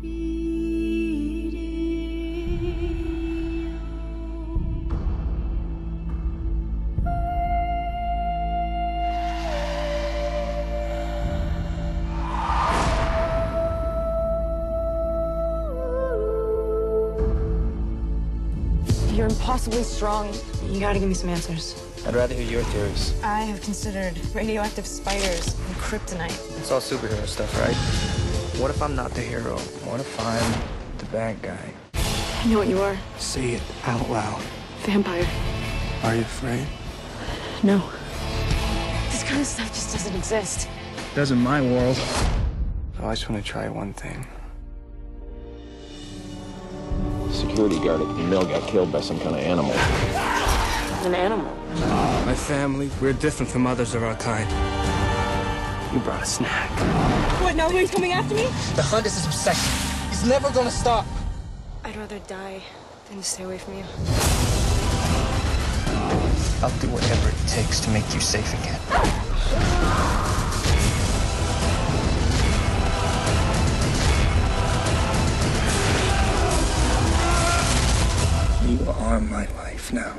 You're impossibly strong. You gotta give me some answers. I'd rather hear your theories. I have considered radioactive spiders and kryptonite. It's all superhero stuff, right? What if I'm not the hero? What if I'm the bad guy? I know what you are. Say it out loud. Vampire. Are you afraid? No. This kind of stuff just doesn't exist. It does in my world. I just want to try one thing. Security guard at the mill got killed by some kind of animal. An animal? My family, we're different from others of our kind. You brought a snack. What, now he's coming after me? The hunt is his obsession. He's never gonna stop. I'd rather die than stay away from you. I'll do whatever it takes to make you safe again. You are my life now.